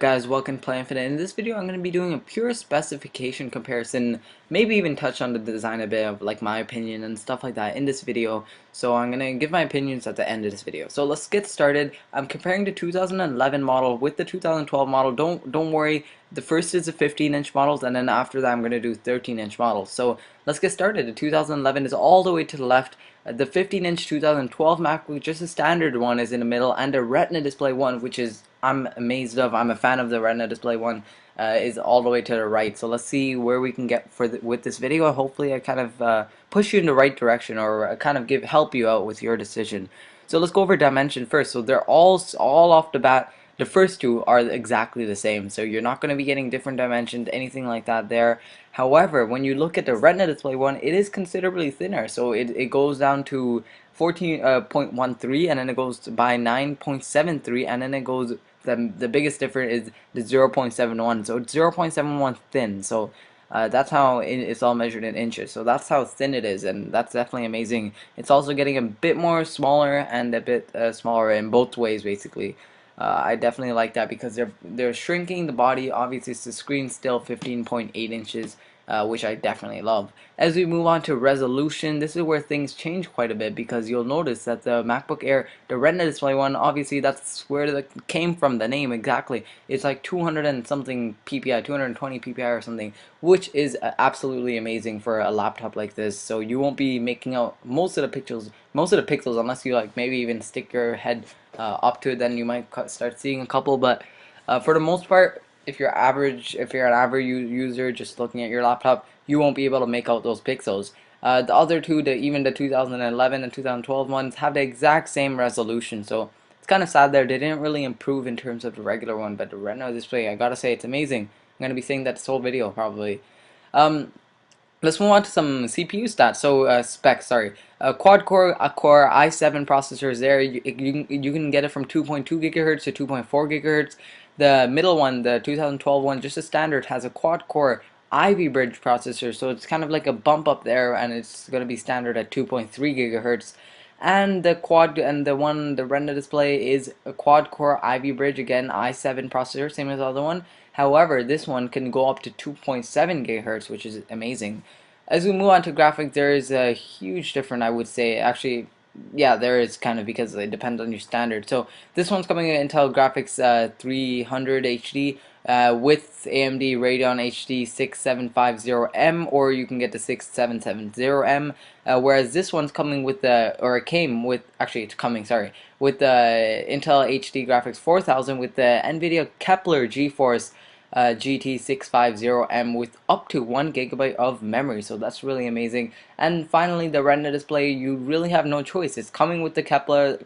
Guys, welcome to Play Infinite. In this video, I'm going to be doing a pure specification comparison, maybe even touch on the design a bit of like my opinion and stuff like that in this video. So I'm going to give my opinions at the end of this video. So let's get started. I'm comparing the 2011 model with the 2012 model. Don't worry. The first is the 15-inch models, and then after that, I'm going to do 13-inch models. So let's get started. The 2011 is all the way to the left. The 15-inch 2012 MacBook, just a standard one, is in the middle, and the Retina display one, which is I'm amazed of. I'm a fan of the Retina display one. Is all the way to the right. So let's see where we can get with this video. Hopefully, I kind of push you in the right direction, or kind of help you out with your decision. So let's go over dimension first. So they're all off the bat. The first two are exactly the same, so you're not going to be getting different dimensions, anything like that there. However, when you look at the Retina display one, it is considerably thinner, so it goes down to 14.13, and then it goes by 9.73, and then it goes, the biggest difference is the 0.71, so it's 0.71 thin. So that's how it's all measured in inches, so that's how thin it is, and that's definitely amazing. It's also getting a bit more smaller and a bit smaller in both ways, basically. I definitely like that because they're shrinking the body. Obviously, the screen's still 15.8 inches, which I definitely love. As we move on to resolution, this is where things change quite a bit, because you'll notice that the MacBook Air, the Retina display one, obviously that's where it came from, the name exactly. It's like 200 and something PPI, 220 PPI or something, which is absolutely amazing for a laptop like this. So you won't be making out most of the pixels, unless you like maybe even stick your head up to it. Then you might start seeing a couple, but for the most part, if you're an average user just looking at your laptop, you won't be able to make out those pixels. The other two, even the 2011 and 2012 ones, have the exact same resolution, so it's kind of sad there. They didn't really improve in terms of the regular one, but the Retina display, I gotta say, it's amazing. I'm gonna be saying that this whole video probably. Um, Let's move on to some CPU stats. So specs, sorry. Quad-core core i7 processors there. You can get it from 2.2 gigahertz to 2.4 gigahertz. The middle one, the 2012 one, just a standard, has a quad-core Ivy Bridge processor. So it's kind of like a bump up there, and it's going to be standard at 2.3 gigahertz. And the Retina display is a quad-core Ivy Bridge, again i7 processor, same as the other one. However, this one can go up to 2.7 gigahertz, which is amazing. As we move on to graphics, there is a huge difference, I would say. Actually, yeah, there is, kind of, because it depends on your standard. So this one's coming in Intel Graphics 300 HD with AMD Radeon HD 6750M, or you can get the 6770M. Whereas this one's coming with it came with, actually it's coming, sorry, with the Intel HD Graphics 4000 with the NVIDIA Kepler GeForce GT650M with up to 1 gigabyte of memory, so that's really amazing. And finally, the Retina display, you really have no choice. It's coming with the Kepler.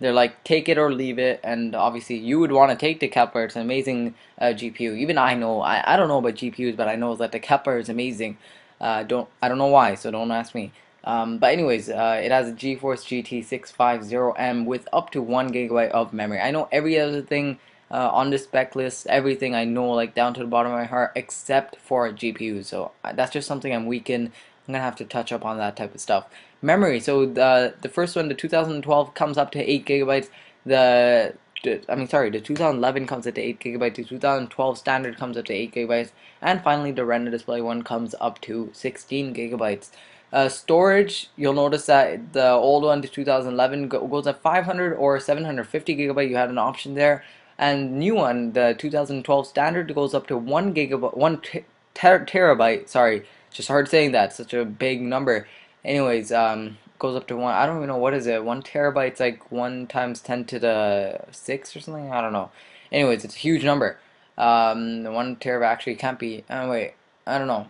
They're like, take it or leave it, and obviously you would want to take the Kepler. It's an amazing GPU. Even I know, I don't know about GPUs, but I know that the Kepler is amazing. I don't know why, so don't ask me. But anyways, it has a GeForce GT650M with up to 1 gigabyte of memory. I know every other thing on this spec list, everything I know, like down to the bottom of my heart, except for GPU. So that's just something I'm weak in. I'm gonna have to touch up on that type of stuff. Memory. So the first one, the 2012, comes up to 8 gigabytes. The 2011 comes up to 8 gigabytes. The 2012 standard comes up to 8 gigabytes, and finally the Retina display one comes up to 16 gigabytes. Storage, you'll notice that the old one, the 2011, goes at 500 or 750 gigabyte. You had an option there, and new one, the 2012 standard, goes up to 1 gigabyte, terabyte. Sorry, just hard saying that. Such a big number. Anyways, goes up to one. I don't even know what is it. 1 terabyte's like 1 times 10 to the 6 or something. I don't know. Anyways, it's a huge number. 1 terabyte actually can't be. Wait, I don't know.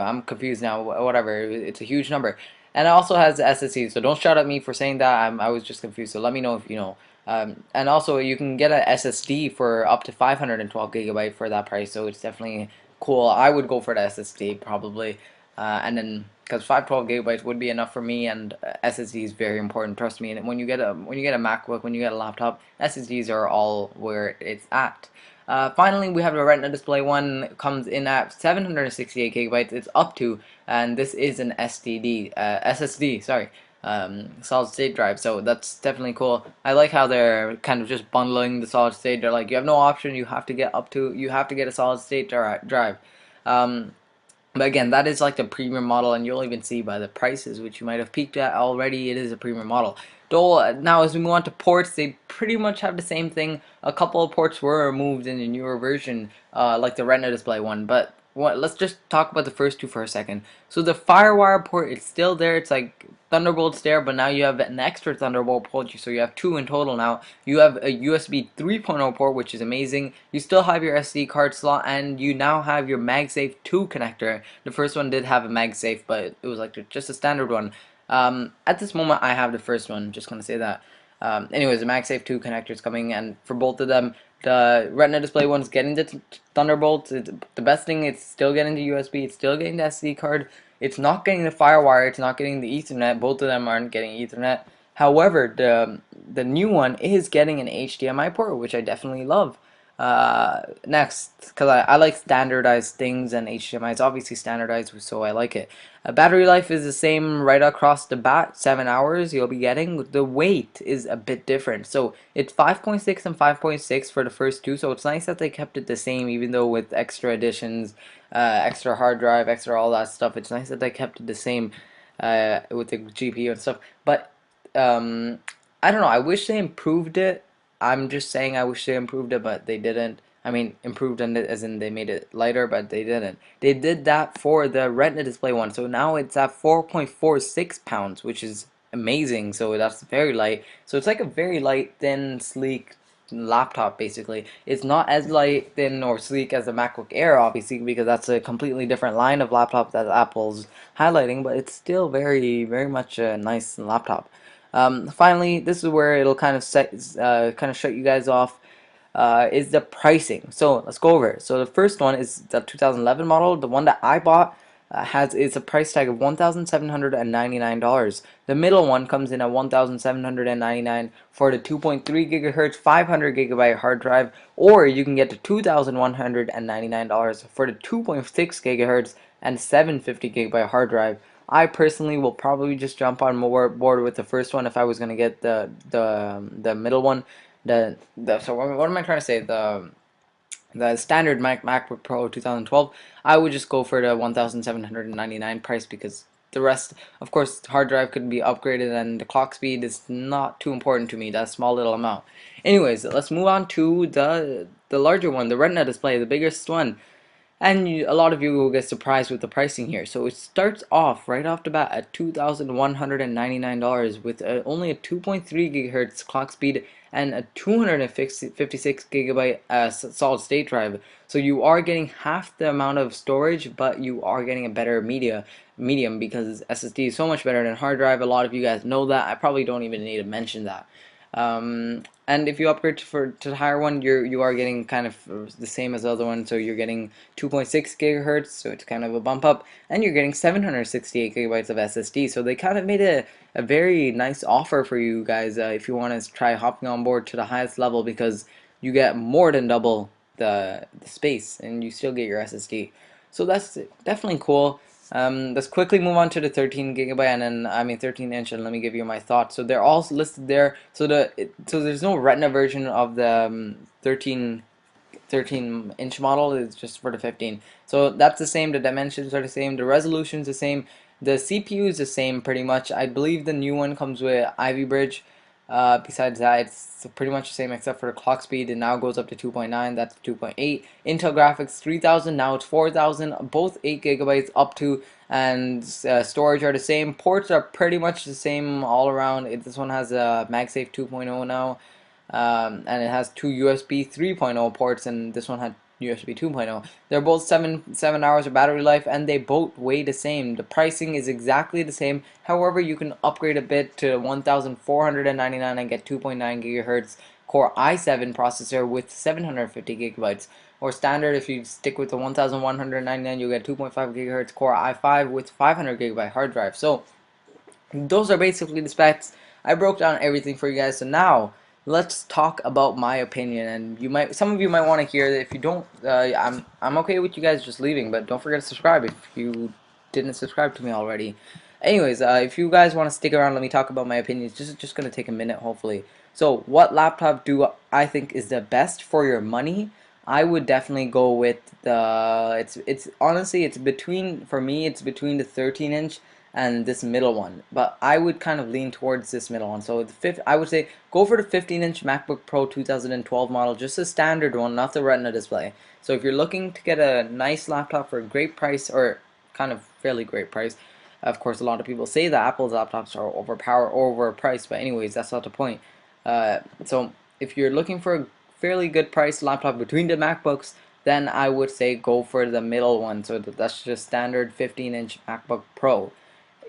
I'm confused now. Whatever. It's a huge number, and it also has SSD. So don't shout at me for saying that. I was just confused. So let me know if you know. And also, you can get a SSD for up to 512 gigabyte for that price. So it's definitely cool. I would go for the SSD probably, and then because 512 gigabytes would be enough for me, and SSD is very important. Trust me. And when you get a MacBook, when you get a laptop, SSDs are all where it's at. Finally, we have the Retina display one. Comes in at 768 gigabytes. It's up to, and this is an SSD. Sorry. solid state drive. So that's definitely cool. I like how they're kind of just bundling the solid state. They're like, you have no option. You have to get a solid state drive. Um, but again, that is like the premium model, and you'll even see by the prices, which you might have peeked at already, it is a premium model. Now, as we move on to ports, they pretty much have the same thing. A couple of ports were removed in the newer version, like the Retina display one. But let's just talk about the first two for a second. So the FireWire port, it's still there. It's like Thunderbolt's there, but now you have an extra Thunderbolt port, so you have two in total now. You have a USB 3.0 port, which is amazing. You still have your SD card slot, and you now have your MagSafe 2 connector. The first one did have a MagSafe, but it was like just a standard one. At this moment, I have the first one. Just gonna say that. Anyways, the MagSafe 2 connector is coming, and for both of them, the Retina display one's getting the Thunderbolt. The best thing, it's still getting the USB. It's still getting the SD card. It's not getting the FireWire. It's not getting the Ethernet. Both of them aren't getting Ethernet. However, the new one is getting an HDMI port, which I definitely love. Next, because I like standardized things, and HDMI is obviously standardized, so I like it. Battery life is the same right across the bat, 7 hours you'll be getting. The weight is a bit different. So it's 5.6 and 5.6 for the first two, so it's nice that they kept it the same, even though with extra additions, extra hard drive, extra all that stuff, it's nice that they kept it the same with the GPU and stuff. But I don't know, I wish they improved it. I'm just saying I wish they improved it, but they didn't. I mean, improved on it as in they made it lighter, but they didn't. They did that for the Retina display one, so now it's at 4.46 pounds, which is amazing. So that's very light. So it's like a very light, thin, sleek laptop basically. It's not as light, thin, or sleek as the MacBook Air, obviously, because that's a completely different line of laptop that Apple's highlighting, but it's still very, very much a nice laptop. Finally, this is where it'll kind of shut you guys off. Is the pricing. So let's go over it. So the first one is the 2011 model. The one that I bought has it's a price tag of $1,799. The middle one comes in at $1,799 for the 2.3 gigahertz 500 gigabyte hard drive, or you can get the $2,199 for the 2.6 gigahertz and 750 gigabyte hard drive. I personally will probably just jump on more board with the first one if I was gonna get the middle one. So what am I trying to say? The standard MacBook Pro 2012. I would just go for the 1,799 price, because the rest, of course, hard drive could be upgraded, and the clock speed is not too important to me. That small little amount. Anyways, let's move on to the larger one, the Retina display, the biggest one. And a lot of you will get surprised with the pricing here. So it starts off right off the bat at $2,199 with only a 2.3 gigahertz clock speed and a 256 gigabyte solid state drive. So you are getting half the amount of storage, but you are getting a better medium, because SSD is so much better than hard drive. A lot of you guys know that. I probably don't even need to mention that. And if you upgrade to the higher one, you are getting kind of the same as the other one. So you're getting 2.6 gigahertz, so it's kind of a bump up, and you're getting 768 gigabytes of SSD. So they kind of made a very nice offer for you guys if you want to try hopping on board to the highest level, because you get more than double the space, and you still get your SSD. So that's definitely cool. Let's quickly move on to the 13 gigabyte, and then 13 inch, and let me give you my thoughts. So they're all listed there. So there's no Retina version of the 13 inch model. It's just for the 15. So that's the same. The dimensions are the same. The resolution's the same. The CPU is the same pretty much. I believe the new one comes with Ivy Bridge. Besides that, it's pretty much the same except for the clock speed. It now goes up to 2.9. That's 2.8. Intel graphics 3000. Now it's 4000. Both 8 gigabytes up to, and storage are the same. Ports are pretty much the same all around. This one has a MagSafe 2.0 now. And it has two USB 3.0 ports, and this one had USB 2.0. They're both 7 hours of battery life, and they both weigh the same. The pricing is exactly the same. However, you can upgrade a bit to 1,499 and get 2.9 gigahertz Core i7 processor with 750 gigabytes. Or standard, if you stick with the 1,199, you'll get 2.5 gigahertz Core i5 with 500 gigabyte hard drive. So those are basically the specs. I broke down everything for you guys. So now let's talk about my opinion. And some of you might want to hear that. If you don't, I'm okay with you guys just leaving, but don't forget to subscribe if you didn't subscribe to me already. Anyways, if you guys want to stick around, let me talk about my opinions. Just gonna take a minute, hopefully. So, what laptop do I think is the best for your money? I would definitely go with the. It's honestly it's between for me it's between the 13-inch and this middle one, but I would kind of lean towards this middle one. So the fifth, I would say go for the 15-inch MacBook Pro 2012 model, just a standard one, not the Retina display. So if you're looking to get a nice laptop for a great price or kind of fairly great price. Of course, a lot of people say that Apple's laptops are overpriced, but anyways, that's not the point. So if you're looking for a fairly good price laptop between the MacBooks, then I would say go for the middle one. So that's just standard 15-inch MacBook Pro.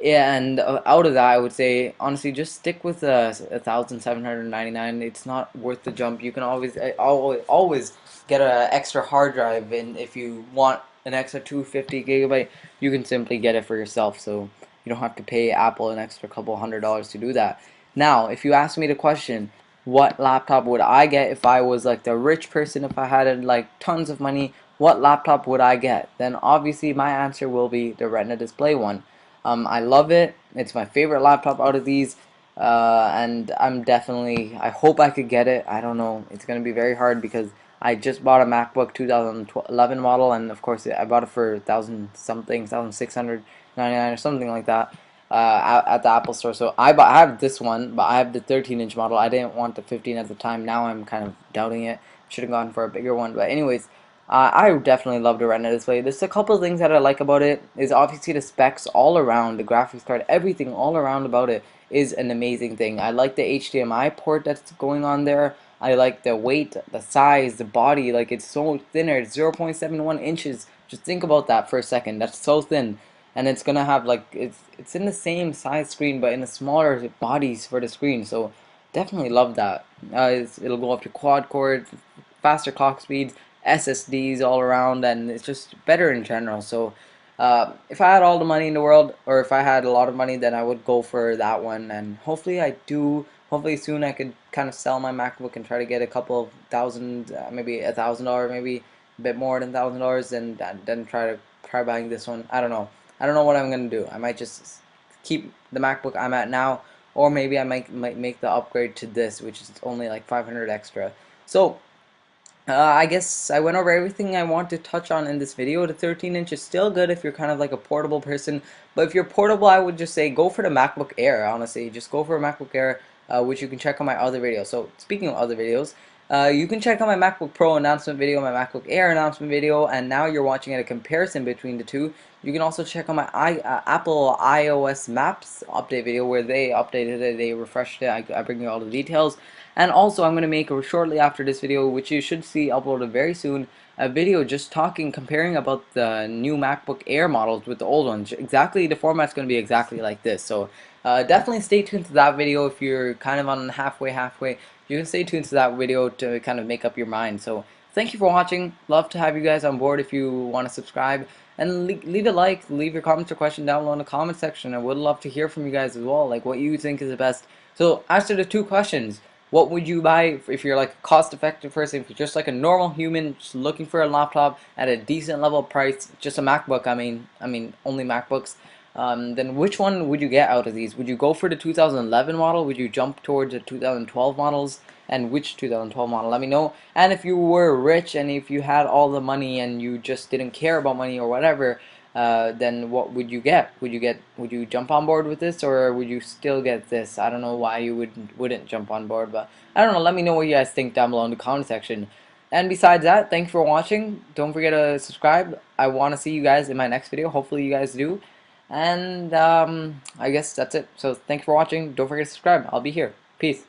Yeah, and out of that, I would say honestly, just stick with the 1,799. It's not worth the jump. You can always get an extra hard drive, and if you want an extra 250 gigabyte, you can simply get it for yourself. So you don't have to pay Apple an extra couple $100 to do that. Now, if you ask me the question, what laptop would I get if I was like the rich person? If I had like tons of money, what laptop would I get? Then obviously my answer will be the Retina display one. I love it. It's my favorite laptop out of these. And I hope I could get it. I don't know. It's going to be very hard because I just bought a MacBook 2011 model, and of course I bought it for 1,000 something, 1,699 or something like that at the Apple Store. So I have this one, but I have the 13-inch model. I didn't want the 15 at the time. Now I'm kind of doubting it. Should have gone for a bigger one. But anyways, I definitely love the Retina display. There's a couple of things that I like about it. Is obviously the specs all around, the graphics card, everything all around about it is an amazing thing. I like the HDMI port that's going on there. I like the weight, the size, the body. Like it's so thinner. It's 0.71 inches. Just think about that for a second. That's so thin, and it's gonna have like it's in the same size screen, but in a smaller bodies for the screen. So definitely love that. It'll go up to quad core, faster clock speeds, SSDs all around, and it's just better in general. So if I had all the money in the world, or if I had a lot of money, then I would go for that one. And hopefully I do. Hopefully soon I could kind of sell my MacBook and try to get a couple of thousand, maybe $1,000, maybe a bit more than $1,000, and then try buying this one. I don't know. I don't know what I'm gonna do. I might just keep the MacBook I'm at now, or maybe I might make the upgrade to this, which is only like 500 extra. So I guess I went over everything I want to touch on in this video. The 13-inch is still good if you're kind of like a portable person, but if you're portable, I would just say go for the MacBook Air. Honestly, just go for a MacBook Air, which you can check on my other videos. So speaking of other videos, you can check out my MacBook Pro announcement video, my MacBook Air announcement video, and now you're watching a comparison between the two. You can also check out my Apple iOS Maps update video where they updated it, they refreshed it. I bring you all the details. And also I'm going to make shortly after this video, which you should see uploaded very soon, a video just comparing about the new MacBook Air models with the old ones. Exactly, the format's going to be exactly like this. So definitely stay tuned to that video if you're kind of on halfway. You can stay tuned to that video to kind of make up your mind. So thank you for watching. Love to have you guys on board if you want to subscribe. And leave a like, leave your comments or question down below in the comment section. I would love to hear from you guys as well, like what you think is the best. So answer the two questions. What would you buy if you're like a cost-effective person, if you're just like a normal human just looking for a laptop at a decent level price, just a MacBook, I mean only MacBooks, then which one would you get out of these? Would you go for the 2011 model? Would you jump towards the 2012 models? And which 2012 model? Let me know. And if you were rich and if you had all the money and you just didn't care about money or whatever, then what would you get? Would you jump on board with this, or would you still get this? I don't know why you wouldn't jump on board, but I don't know. Let me know what you guys think down below in the comment section. And besides that, thanks for watching. Don't forget to subscribe. I want to see you guys in my next video. Hopefully you guys do. And I guess that's it. So thanks for watching. Don't forget to subscribe. I'll be here. Peace.